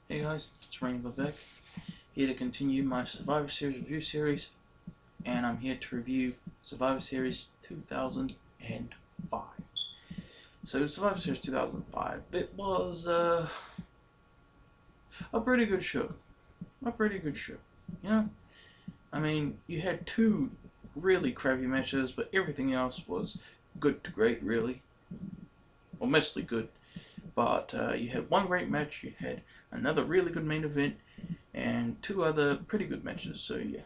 Hey guys, it's Rainbow back, here to continue my Survivor Series review series, and I'm here to review Survivor Series 2005. So Survivor Series 2005, it was a pretty good show. You know? I mean, you had two really crappy matches, but everything else was good to great, really. Well, mostly good. But you had one great match, you had another really good main event, and two other pretty good matches, so yeah.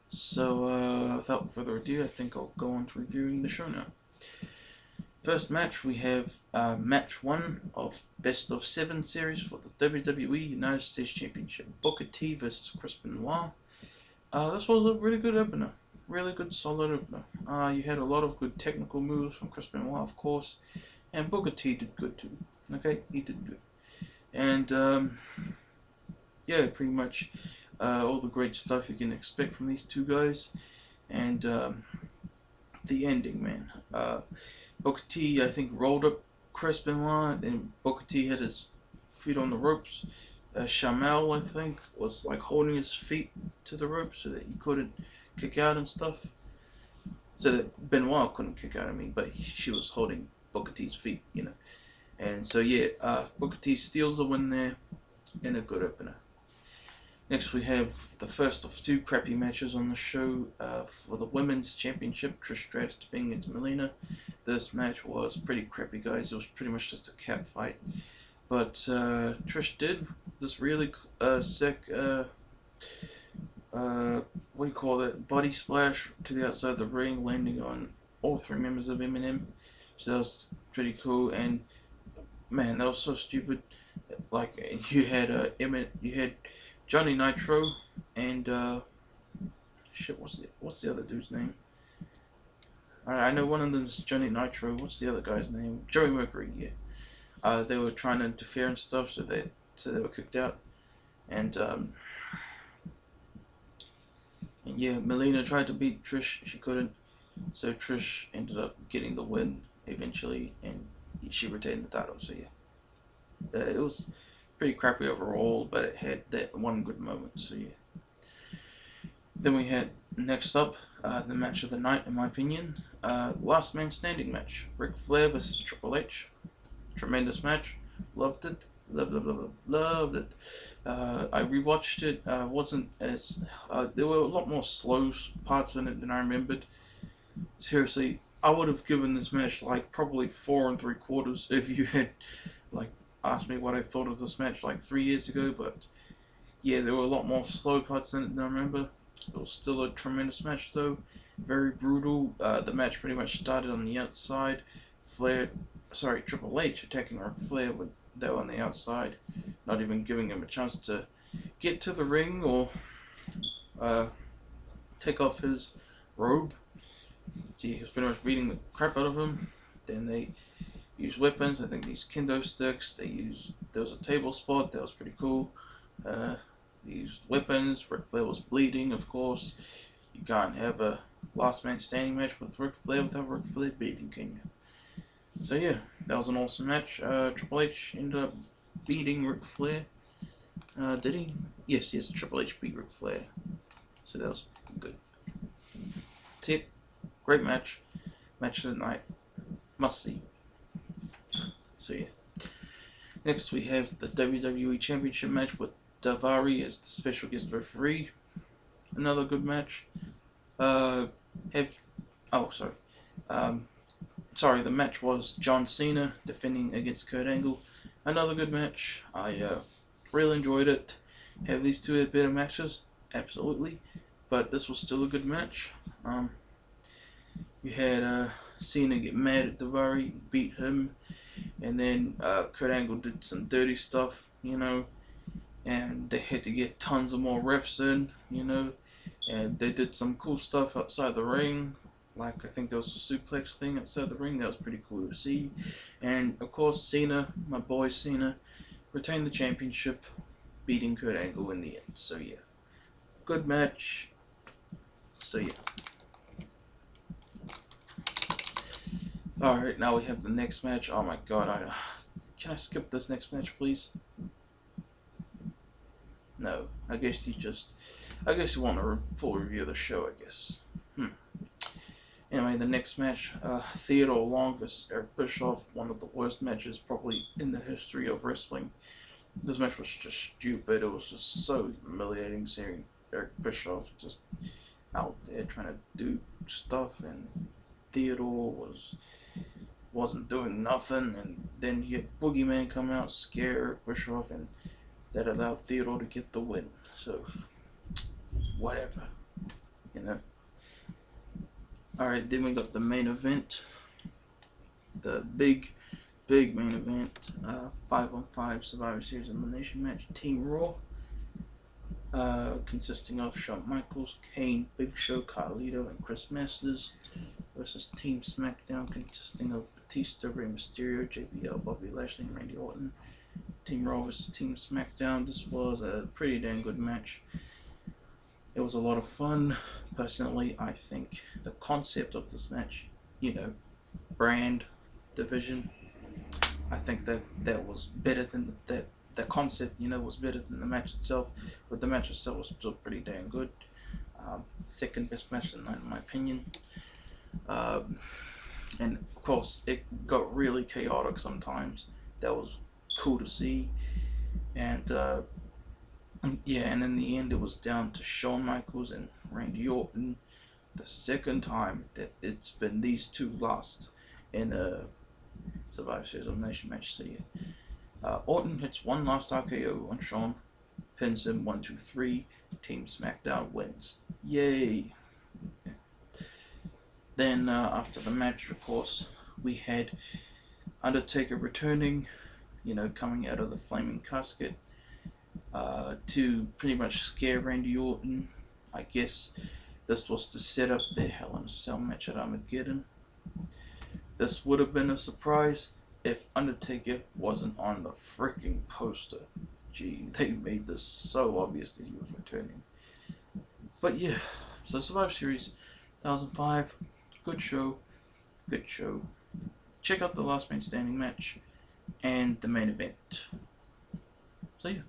So without further ado, I think I'll go on to reviewing the show now. First match, we have match 1 of Best of 7 series for the WWE United States Championship. Booker T versus Chris Benoit. This was a really good opener. Really good, solid opener. You had a lot of good technical moves from Chris Benoit, of course. And Booker T did good too. Okay, he did good. And, yeah, pretty much all the great stuff you can expect from these two guys. And the ending, man. Booker T, I think, rolled up Chris Benoit, and Booker T had his feet on the ropes. Shamel, I think, was like holding his feet to the ropes so that he couldn't kick out and stuff. So that Benoit couldn't kick out, but she was holding Booker T's feet, you know. And so yeah, Booker T steals the win there in a good opener. Next we have the first of two crappy matches on the show for the Women's Championship. Trish Stratus defending against Melina. This match was pretty crappy, guys. It was pretty much just a cat fight. But Trish did this really sick, what do you call it, body splash to the outside of the ring, landing on all three members of Eminem. So that was pretty cool, and man, that was so stupid. Like you had you had Johnny Nitro, and shit, what's the other dude's name? I know one of them's Johnny Nitro. What's the other guy's name? Joey Mercury. Yeah. They were trying to interfere and stuff, so they were kicked out, and yeah, Melina tried to beat Trish, she couldn't, so Trish ended up getting the win eventually, and she retained the title. So yeah, it was pretty crappy overall, but it had that one good moment. So yeah. Then we had next up the match of the night, in my opinion, last man standing match, Ric Flair versus Triple H. Tremendous match, loved it. Loved it. I rewatched it. Wasn't as there were a lot more slow parts in it than I remembered. Seriously, I would have given this match like probably 4 3/4 if you had like asked me what I thought of this match like 3 years ago. But yeah, there were a lot more slow parts in it than I remember. It was still a tremendous match though, very brutal. The match pretty much started on the outside. Triple H attacking Ric Flair with though on the outside, not even giving him a chance to get to the ring or take off his robe. See, he was pretty much beating the crap out of him. Then they used weapons. I think these kendo sticks. There was a table spot that was pretty cool. They used weapons. Ric Flair was bleeding, of course. You can't have a last man standing match with Ric Flair without Ric Flair bleeding, can you? So yeah, that was an awesome match. Triple H ended up beating Ric Flair. Did he? Yes, Triple H beat Ric Flair. So that was good. Tip, great match. Match of the night. Must see. So yeah. Next we have the WWE Championship match with Daivari as the special guest referee. Another good match. The match was John Cena defending against Kurt Angle. Another good match. I really enjoyed it. Have these two had better matches? Absolutely. But this was still a good match. You had Cena get mad at Daivari, beat him, and then Kurt Angle did some dirty stuff, you know, and they had to get tons of more refs in, you know, and they did some cool stuff outside the ring. Like, I think there was a suplex thing outside the ring. That was pretty cool to see. And, of course, Cena, my boy Cena, retained the championship, beating Kurt Angle in the end. So, yeah. Good match. So, yeah. Alright, now we have the next match. Oh, my God. Can I skip this next match, please? No, I guess you want a full review of the show, I guess. Anyway, the next match, Theodore Long versus Eric Bischoff, one of the worst matches probably in the history of wrestling. This match was just stupid. It was just so humiliating seeing Eric Bischoff just out there trying to do stuff, and Theodore wasn't doing nothing, and then you had Boogeyman come out, scare Eric Bischoff, and that allowed Theodore to get the win. So, whatever, you know. Alright, then we got the main event. The big main event. 5-on-5 Survivor Series Elimination match. Team Raw. Consisting of Shawn Michaels, Kane, Big Show, Carlito, and Chris Masters. Versus Team Smackdown, consisting of Batista, Rey Mysterio, JBL, Bobby Lashley, and Randy Orton. Team Raw versus Team Smackdown. This was a pretty damn good match. It was a lot of fun. Personally, I think the concept of this match, you know, brand, division, I think that was better than the concept, you know, was better than the match itself. But the match itself was still pretty damn good. Second best match in my opinion. And of course, it got really chaotic sometimes. That was cool to see. And yeah, and in the end, it was down to Shawn Michaels and Randy Orton. The second time that it's been these two lost in a Survivor Series Elimination match. So yeah, Orton hits one last RKO on Shawn, pins him 1-2-3. Team Smackdown wins. Yay! Yeah. Then after the match, of course, we had Undertaker returning, you know, coming out of the flaming casket. To pretty much scare Randy Orton. I guess this was to set up their Hell in a Cell match at Armageddon. This would have been a surprise if Undertaker wasn't on the freaking poster. Gee, they made this so obvious that he was returning. But yeah, so Survivor Series 2005, good show. Check out the Last Man Standing match and the main event. So yeah.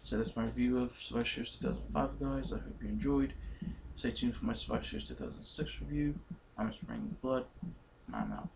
So that's my review of Survivor Series 2005, guys. I hope you enjoyed. Stay tuned for my Survivor Series 2006 review. I'm Mr. Raining Blood, and I'm out.